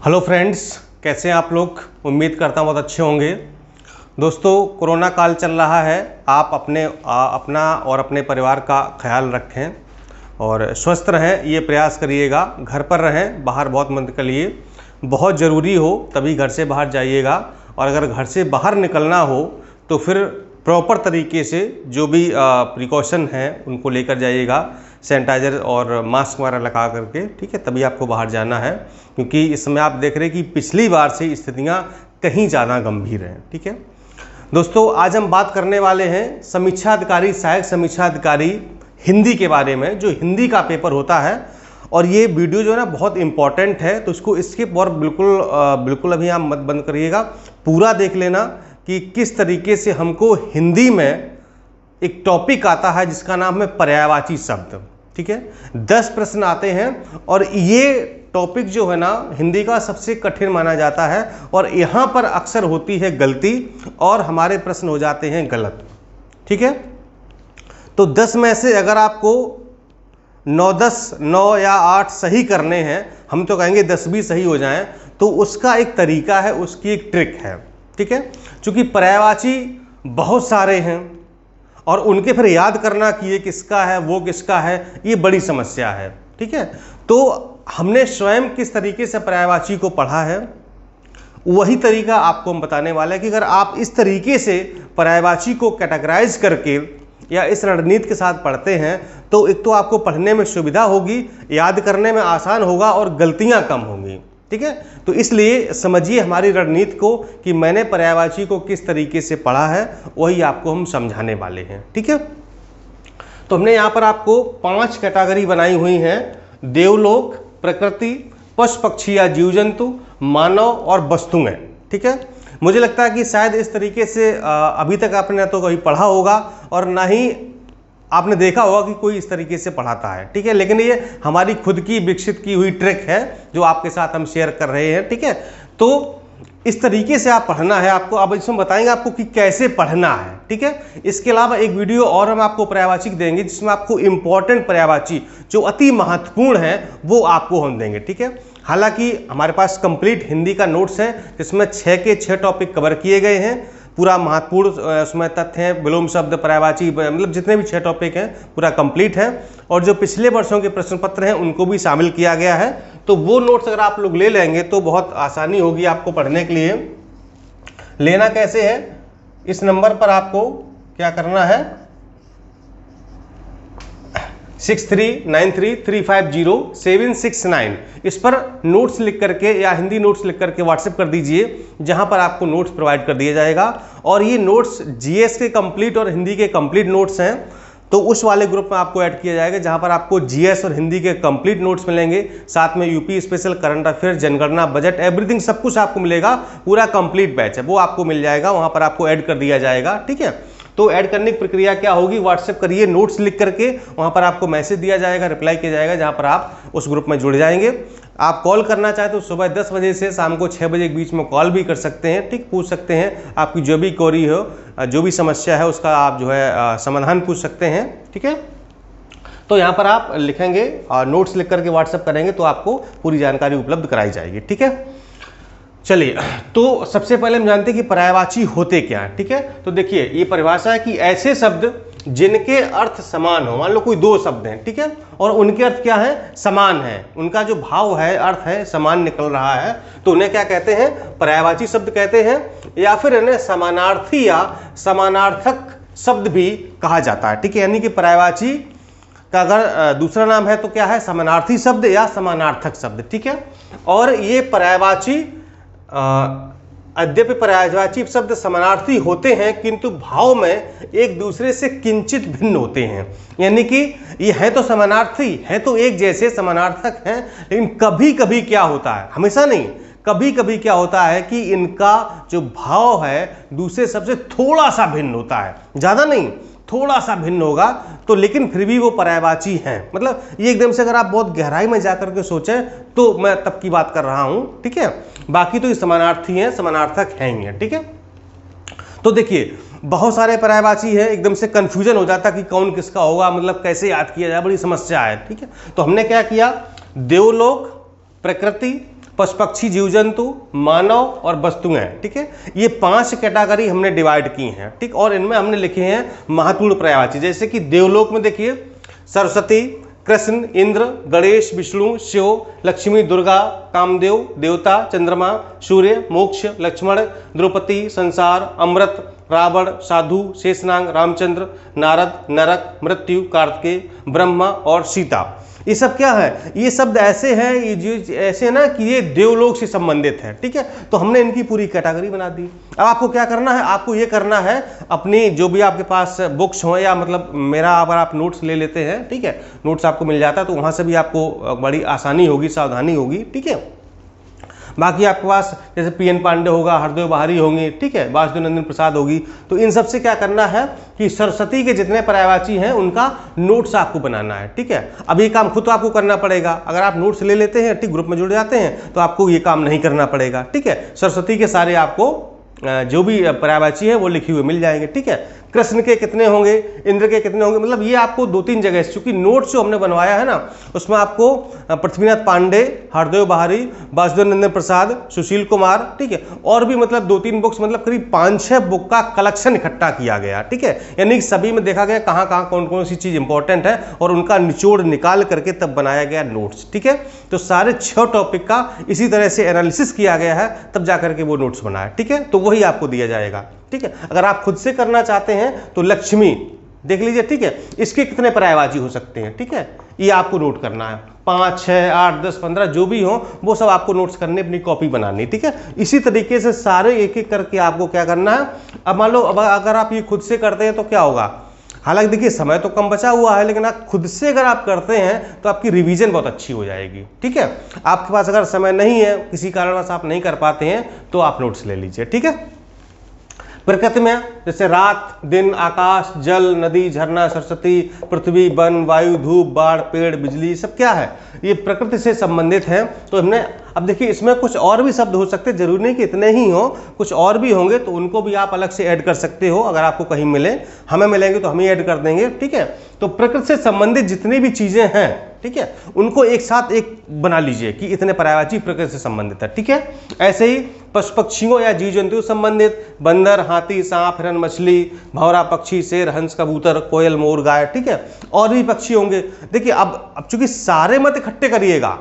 Hello friends, कैसे हैं आप लोग। उम्मीद करता हूँ बहुत अच्छे होंगे। दोस्तों, कोरोना काल चल रहा है। आप अपना और अपने परिवार का ख्याल रखें और स्वस्थ रहें, ये प्रयास करिएगा। घर पर रहें, बाहर बहुत मत निकलिए। बहुत ज़रूरी हो तभी घर से बाहर जाइएगा, और अगर घर से बाहर निकलना हो तो फिर प्रॉपर तरीके से जो भी प्रिकॉशन हैं उनको लेकर जाइएगा, सैनिटाइज़र और मास्क वगैरह लगा करके, ठीक है, तभी आपको बाहर जाना है। क्योंकि इस समय आप देख रहे हैं कि पिछली बार से स्थितियां कहीं ज़्यादा गंभीर हैं। ठीक है दोस्तों, आज हम बात करने वाले हैं समीक्षा अधिकारी, सहायक समीक्षा अधिकारी हिंदी के बारे में, जो हिंदी का पेपर होता है। और ये वीडियो जो है ना बहुत इंपॉर्टेंट है, तो इसको स्किप और बिल्कुल अभी आप मत बंद करिएगा, पूरा देख लेना कि किस तरीके से हमको हिंदी में एक टॉपिक आता है जिसका नाम है पर्यायवाची शब्द। ठीक है, 10 प्रश्न आते हैं और ये टॉपिक जो है ना हिंदी का सबसे कठिन माना जाता है, और यहाँ पर अक्सर होती है गलती और हमारे प्रश्न हो जाते हैं गलत। ठीक है, तो 10 में से अगर आपको 9 या 8 सही करने हैं, हम तो कहेंगे 10 भी सही हो जाएं, तो उसका एक तरीका है, उसकी एक ट्रिक है। ठीक है, क्योंकि पर्यायवाची बहुत सारे हैं और उनके फिर याद करना कि ये किसका है वो किसका है, ये बड़ी समस्या है। ठीक है, तो हमने स्वयं किस तरीके से पर्यायवाची को पढ़ा है, वही तरीका आपको हम बताने वाले हैं कि अगर आप इस तरीके से पर्यायवाची को कैटेगराइज करके या इस रणनीति के साथ पढ़ते हैं तो एक तो आपको पढ़ने में सुविधा होगी, याद करने में आसान होगा और गलतियां कम होंगी। ठीक है, तो इसलिए समझिए हमारी रणनीति को कि मैंने पर्यायवाची को किस तरीके से पढ़ा है, वही आपको हम समझाने वाले हैं। ठीक है, तो हमने यहाँ पर आपको 5 कैटेगरी बनाई हुई हैं: देवलोक, प्रकृति, पशु पक्षी या जीव जंतु, मानव और वस्तुएं। ठीक है, मुझे लगता है कि शायद इस तरीके से अभी तक आपने ना तो कभी पढ़ा होगा और ना ही आपने देखा होगा कि कोई इस तरीके से पढ़ाता है। ठीक है, लेकिन ये हमारी खुद की विकसित की हुई ट्रिक है जो आपके साथ हम शेयर कर रहे हैं। ठीक है, तो इस तरीके से आप पढ़ना है आपको। अब इसमें बताएंगे आपको कि कैसे पढ़ना है। ठीक है, इसके अलावा एक वीडियो और हम आपको पर्यायवाची देंगे जिसमें आपको इंपॉर्टेंट पर्यायवाची जो अति महत्वपूर्ण है वो आपको हम देंगे। ठीक है, हालांकि हमारे पास कंप्लीट हिंदी का नोट्स है जिसमें 6 के 6 टॉपिक कवर किए गए हैं। पूरा महत्वपूर्ण उसमें तथ्य हैं, विलोम शब्द, पर्यायवाची, मतलब जितने भी 6 टॉपिक हैं पूरा कंप्लीट है। और जो पिछले वर्षों के प्रश्न पत्र हैं उनको भी शामिल किया गया है। तो वो नोट्स अगर आप लोग ले लेंगे तो बहुत आसानी होगी आपको पढ़ने के लिए। लेना कैसे है, इस नंबर पर आपको क्या करना है, 6393350769, इस पर नोट्स लिख करके या हिंदी नोट्स लिख करके व्हाट्सएप कर दीजिए, जहां पर आपको नोट्स प्रोवाइड कर दिया जाएगा। और ये नोट्स जीएस के कंप्लीट और हिंदी के कंप्लीट नोट्स हैं, तो उस वाले ग्रुप में आपको ऐड किया जाएगा जहां पर आपको जीएस और हिंदी के कंप्लीट नोट्स मिलेंगे, साथ में यूपी स्पेशल, करंट अफेयर, जनगणना, बजट, एवरीथिंग सब कुछ आपको मिलेगा। पूरा कंप्लीट बैच है वो आपको मिल जाएगा, वहां पर आपको ऐड कर दिया जाएगा। ठीक है, तो ऐड करने की प्रक्रिया क्या होगी, व्हाट्सएप करिए नोट्स लिख करके, वहां पर आपको मैसेज दिया जाएगा, रिप्लाई किया जाएगा, जहां पर आप उस ग्रुप में जुड़ जाएंगे। आप कॉल करना चाहे तो सुबह 10 बजे से शाम को 6 बजे के बीच में कॉल भी कर सकते हैं। ठीक, पूछ सकते हैं, आपकी जो भी क्वेरी हो, जो भी समस्या है उसका आप जो है समाधान पूछ सकते हैं। ठीक है, तो यहाँ पर आप लिखेंगे और नोट्स लिख करके व्हाट्सएप करेंगे तो आपको पूरी जानकारी उपलब्ध कराई जाएगी। ठीक है, चलिए, तो सबसे पहले हम जानते हैं कि पर्यायवाची होते क्या है। ठीक है, तो देखिए ये परिभाषा है कि ऐसे शब्द जिनके अर्थ समान हो। मान लो कोई 2 शब्द हैं, ठीक है, और उनके अर्थ क्या है, समान है, उनका जो भाव है, अर्थ है, समान निकल रहा है, तो उन्हें क्या कहते हैं, पर्यायवाची शब्द कहते हैं। या फिर इन्हें समानार्थी या समानार्थक शब्द भी कहा जाता है। ठीक है, यानी कि पर्यायवाची का अगर दूसरा नाम है तो क्या है, समानार्थी शब्द या समानार्थक शब्द। ठीक है, और ये पर्यायवाची यद्यपि पर्यायवाची शब्द समानार्थी होते हैं किंतु भाव में एक दूसरे से किंचित भिन्न होते हैं। यानी कि ये है तो समानार्थी, है तो एक जैसे समानार्थक हैं, लेकिन कभी कभी क्या होता है, हमेशा नहीं, कभी कभी क्या होता है कि इनका जो भाव है दूसरे शब्द से थोड़ा सा भिन्न होता है, ज़्यादा नहीं, थोड़ा सा भिन्न होगा, तो लेकिन फिर भी वो पर्यायवाची हैं। मतलब ये एकदम से अगर आप बहुत गहराई में जाकर के सोचें तो मैं तब की बात कर रहा हूँ। ठीक है, बाकी तो ये समानार्थी हैं, समानार्थक हैं ही हैं। ठीक है, तो देखिए बहुत सारे पर्यायवाची है, एकदम से कंफ्यूजन हो जाता कि कौन किसका होगा, मतलब कैसे याद किया जाए, बड़ी समस्या है। ठीक है, तो हमने क्या किया, देवलोक, प्रकृति, पशु पक्षी जीव जंतु, मानव और वस्तुएं। ठीक है, ये 5 कैटेगरी हमने डिवाइड की हैं। ठीक, और इनमें हमने लिखे हैं महत्वपूर्ण पर्यायवाची। जैसे कि देवलोक में देखिए सरस्वती, कृष्ण, इंद्र, गणेश, विष्णु, शिव, लक्ष्मी, दुर्गा, कामदेव, देवता, चंद्रमा, सूर्य, मोक्ष, लक्ष्मण, द्रौपदी, संसार, अमृत, रावण, साधु, शेषनाग, रामचंद्र, नारद, नरक, मृत्यु, कार्तिकेय, ब्रह्मा और सीता। ये सब क्या है? ये शब्द ऐसे हैं, ये जो ऐसे ना कि ये देवलोक से संबंधित है। ठीक है, तो हमने इनकी पूरी कैटेगरी बना दी। अब आपको क्या करना है? आपको ये करना है, अपनी जो भी आपके पास बुक्स हो या मतलब मेरा अगर आप नोट्स ले लेते हैं, ठीक है, नोट्स आपको मिल जाता है, तो वहाँ से भी आपको बड़ी आसानी होगी, सावधानी होगी। ठीक है, बाकी आपके पास जैसे पीएन पांडे होगा, हरदेव बहारी होंगे, ठीक है, वासुदेव नंदन प्रसाद होगी, तो इन सब से क्या करना है कि सरस्वती के जितने पर्यायवाची हैं उनका नोट्स आपको बनाना है। ठीक है, अब ये काम खुद तो आपको करना पड़ेगा। अगर आप नोट्स ले लेते हैं, ठीक, ग्रुप में जुड़ जाते हैं, तो आपको ये काम नहीं करना पड़ेगा। ठीक है, सरस्वती के सारे आपको जो भी पर्यायवाची है वो लिखे हुए मिल जाएंगे। ठीक है, कृष्ण के कितने होंगे, इंद्र के कितने होंगे, मतलब ये आपको 2-3 जगह, चूंकि नोट्स जो हमने बनवाया है ना, उसमें आपको पृथ्वीनाथ पांडे, हरदेव बहारी, वासुदेव नंदन प्रसाद, सुशील कुमार, ठीक है, और भी मतलब 2-3 बुक्स, मतलब करीब 5-6 बुक का कलेक्शन इकट्ठा किया गया। ठीक है, यानी सभी में देखा गया कहाँ कहाँ कौन कौन सी चीज़ इंपॉर्टेंट है और उनका निचोड़ निकाल करके तब बनाया गया नोट्स। ठीक है, तो सारे 6 टॉपिक का इसी तरह से एनालिसिस किया गया है, तब जा करके वो नोट्स बनाया। ठीक है, तो वही आपको दिया जाएगा। ठीक है, अगर आप खुद से करना चाहते हैं तो लक्ष्मी देख लीजिए। ठीक है, इसके कितने पर्यायवाची हो सकते हैं, ठीक है, ये आपको नोट करना है। 5, 6, 8, 10, 15 जो भी हो वो सब आपको नोट्स करने, अपनी कॉपी बनानी। ठीक है, इसी तरीके से सारे एक एक करके आपको क्या करना है। अब मान लो अब अगर आप ये खुद से करते हैं तो क्या होगा, हालांकि देखिए समय तो कम बचा हुआ है, लेकिन आप खुद से अगर आप करते हैं तो आपकी रिवीजन बहुत अच्छी हो जाएगी। ठीक है, आपके पास अगर समय नहीं है, किसी कारणवश आप नहीं कर पाते हैं, तो आप नोट्स ले लीजिए। ठीक है, प्रकृति में जैसे रात, दिन, आकाश, जल, नदी, झरना, सरस्वती, पृथ्वी, वन, वायु, धूप, बाढ़, पेड़, बिजली, सब क्या है, ये प्रकृति से संबंधित है। तो हमने अब देखिए इसमें कुछ और भी शब्द हो सकते हैं, जरूरी नहीं कि इतने ही हो, कुछ और भी होंगे, तो उनको भी आप अलग से ऐड कर सकते हो। अगर आपको कहीं मिले, हमें मिलेंगे तो हम ही ऐड कर देंगे। ठीक है, तो प्रकृति से संबंधित जितनी भी चीजें हैं, ठीक है, उनको एक साथ एक बना लीजिए कि इतने पर्यायवाची प्रकृति से संबंधित है। ठीक है, ऐसे ही पशु पक्षियों या जीव जंतु संबंधित बंदर, हाथी, सांप, हिरन, मछली, भौरा, पक्षी, शेर, हंस, कबूतर, कोयल, मोर, गाय, ठीक है, और भी पक्षी होंगे। देखिए अब चूंकि सारे मत इकट्ठे करिएगा,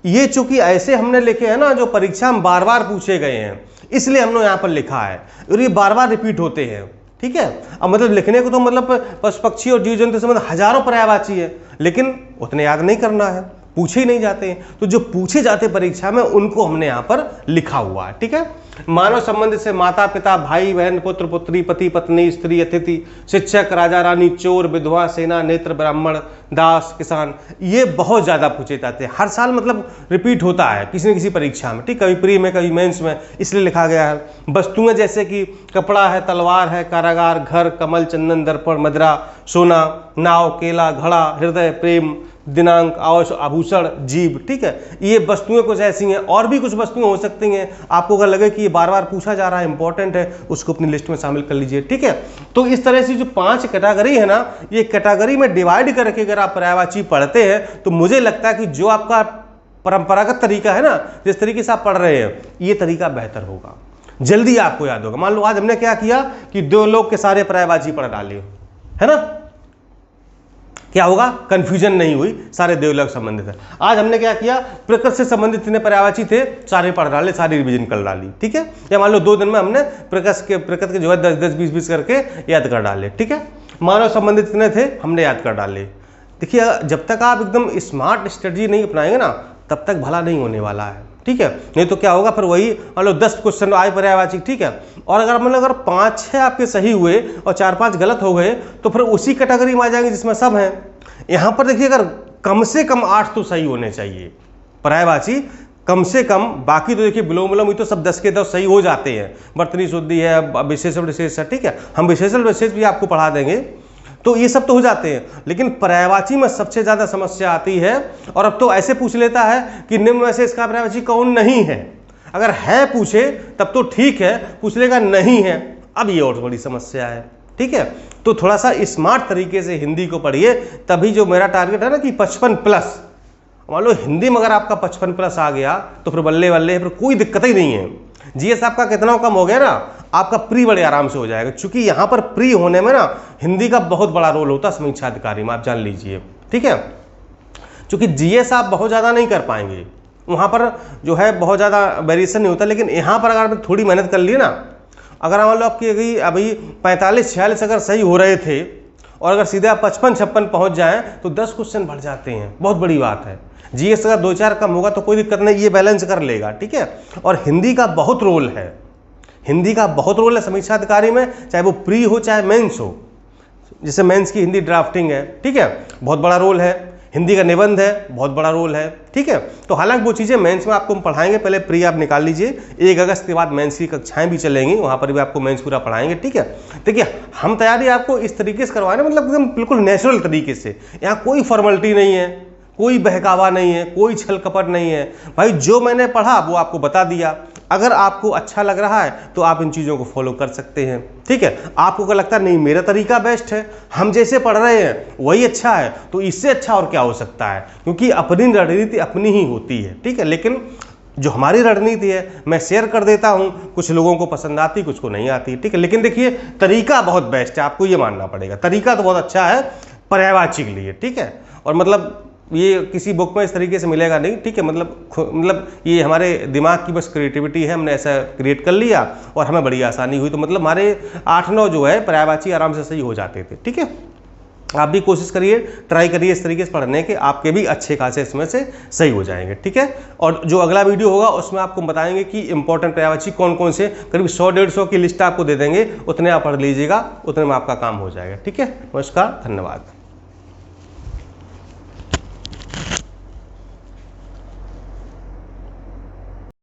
ये चूंकि ऐसे हमने लिखे हैं ना जो परीक्षा में बार बार पूछे गए हैं, इसलिए हमने यहाँ पर लिखा है, और ये बार बार रिपीट होते हैं। ठीक है, अब मतलब लिखने को तो मतलब पशु पक्षी और जीव जंतु से मतलब हजारों पर्यायवाची है, लेकिन उतने याद नहीं करना है, पूछे ही नहीं जाते हैं। तो जो पूछे जाते परीक्षा में उनको हमने यहाँ पर लिखा हुआ है। ठीक है, मानव संबंध से माता पिता, भाई बहन, पुत्र पुत्री, पति पत्नी, स्त्री अतिथि, शिक्षक, राजा रानी, चोर, विधवा, सेना, नेत्र, ब्राह्मण, दास, किसान, ये बहुत ज्यादा पूछे जाते हैं। हर साल मतलब रिपीट होता है किसी न किसी परीक्षा में। ठीक, कभी प्री में, कभी मेंस में, इसलिए लिखा गया है। वस्तुएं जैसे कि कपड़ा है, तलवार है, कारागार, घर, कमल, चंदन, दर्पण, मदिरा, सोना, नाव, केला, घड़ा, हृदय, प्रेम, दिनांक, आभूषण, जीव। ठीक है, ये वस्तुएं कुछ ऐसी हैं, और भी कुछ वस्तुएं हो सकती हैं। आपको अगर लगे कि ये बार बार पूछा जा रहा है, इंपॉर्टेंट है, उसको अपनी लिस्ट में शामिल कर लीजिए। ठीक है, तो इस तरह से जो 5 कैटेगरी है ना, ये कैटेगरी में डिवाइड करके अगर आप पर्यायवाची पढ़ते हैं, तो मुझे लगता है कि जो आपका परंपरागत तरीका है ना, जिस तरीके से आप पढ़ रहे हैं, ये तरीका बेहतर होगा, जल्दी आपको याद होगा। मान लो आज हमने क्या किया कि देवलोक के सारे पर्यायवाची पढ़ डाले, है ना, क्या होगा, कंफ्यूजन नहीं हुई, सारे देवलोक संबंधित है। आज हमने क्या किया, प्रकृति से संबंधित जितने पर्यायवाची थे सारे पढ़ डाले, सारी रिवीजन कर डाली। ठीक है, या मान लो 2 दिन में हमने प्रकृति के जो है 10-20 करके याद कर डाले। ठीक है, मानव संबंधित जितने थे हमने याद कर डाले। देखिए, जब तक आप एकदम स्मार्ट स्ट्रेटजी नहीं अपनाएंगे ना, तब तक भला नहीं होने वाला है। ठीक है, नहीं तो क्या होगा, फिर वही मान लो 10 क्वेश्चन आए पर्यायवाची, ठीक है, और अगर मतलब अगर 5-6 आपके सही हुए और 4-5 गलत हो गए, तो फिर उसी कैटेगरी में आ जाएंगे जिसमें सब हैं। यहाँ पर देखिए, अगर कम से कम 8 तो सही होने चाहिए पर्यायवाची, कम से कम। बाकी तो देखिए विलोम विलोम तो सब 10 के 10 सही हो जाते हैं। वर्तनी शुद्धि है, विशेषण विशेष है, ठीक है, हम विशेषण विशेष भी आपको पढ़ा देंगे, तो ये सब तो हो जाते हैं। लेकिन पर्यायवाची में सबसे ज्यादा समस्या आती है, और अब तो ऐसे पूछ लेता है कि निम्न में से इसका पर्यायवाची कौन नहीं है। अगर है पूछे तब तो ठीक है, पूछ लेगा नहीं है, अब ये और बड़ी समस्या है। ठीक है, तो थोड़ा सा स्मार्ट तरीके से हिंदी को पढ़िए, तभी जो मेरा टारगेट है ना कि 55+ मान लो हिंदी में अगर आपका 55+ आ गया तो फिर बल्ले बल्ले, फिर कोई दिक्कत ही नहीं है। जीएस आपका कितना कम हो गया ना, आपका प्री बड़े आराम से हो जाएगा, क्योंकि यहाँ पर प्री होने में ना हिंदी का बहुत बड़ा रोल होता है समीक्षा अधिकारी में, आप जान लीजिए, ठीक है। क्योंकि जीएस आप बहुत ज़्यादा नहीं कर पाएंगे, वहाँ पर जो है बहुत ज़्यादा वेरिएशन नहीं होता, लेकिन यहाँ पर अगर आपने थोड़ी मेहनत कर ली ना, अगर मान लो आपकी अभी 45-46 अगर सही हो रहे थे और अगर सीधे आप 55-56 पहुँच जाएँ तो 10 क्वेश्चन बढ़ जाते हैं, बहुत बड़ी बात है। जीएस अगर 2-4 कम होगा तो कोई दिक्कत नहीं, ये बैलेंस कर लेगा, ठीक है। और हिंदी का बहुत रोल है, हिंदी का बहुत रोल है समीक्षा अधिकारी में, चाहे वो प्री हो चाहे मेंस हो। जैसे मेंस की हिंदी ड्राफ्टिंग है, ठीक है, बहुत बड़ा रोल है। हिंदी का निबंध है, बहुत बड़ा रोल है, ठीक है। तो हालांकि वो चीज़ें मेंस में आपको हम पढ़ाएंगे, पहले प्री आप निकाल लीजिए। 1 अगस्त के बाद मेंस की कक्षाएं भी चलेंगी, वहाँ पर भी आपको मेंस पूरा पढ़ाएंगे, ठीक है। देखिए हम तैयारी आपको इस तरीके से करवाएं, मतलब एकदम बिल्कुल नेचुरल तरीके से, यहाँ कोई फॉर्मेलिटी नहीं है, कोई बहकावा नहीं है, कोई छल कपट नहीं है। भाई जो मैंने पढ़ा वो आपको बता दिया, अगर आपको अच्छा लग रहा है तो आप इन चीज़ों को फॉलो कर सकते हैं, ठीक है। आपको अगर लगता है नहीं मेरा तरीका बेस्ट है, हम जैसे पढ़ रहे हैं वही अच्छा है, तो इससे अच्छा और क्या हो सकता है, क्योंकि अपनी रणनीति अपनी ही होती है, ठीक है। लेकिन जो हमारी रणनीति है मैं शेयर कर देता हूँ, कुछ लोगों को पसंद आती, कुछ को नहीं आती, ठीक है। लेकिन देखिए तरीका बहुत बेस्ट है, आपको ये मानना पड़ेगा, तरीका तो बहुत अच्छा है पर्यायवाची के लिए, ठीक है। और मतलब ये किसी बुक में इस तरीके से मिलेगा नहीं, ठीक है। मतलब ये हमारे दिमाग की बस क्रिएटिविटी है, हमने ऐसा क्रिएट कर लिया और हमें बड़ी आसानी हुई, तो मतलब हमारे 8-9 जो है पर्यायवाची आराम से सही हो जाते थे, ठीक है। आप भी कोशिश करिए, ट्राई करिए इस तरीके से पढ़ने के, आपके भी अच्छे खासे इसमें से सही हो जाएंगे, ठीक है। और जो अगला वीडियो होगा उसमें आपको बताएंगे कि इंपॉर्टेंट पर्यायवाची कौन कौन से, करीब 100-150 की लिस्ट आपको दे देंगे, उतने आप पढ़ लीजिएगा, उतने में आपका काम हो जाएगा, ठीक है। नमस्कार, धन्यवाद।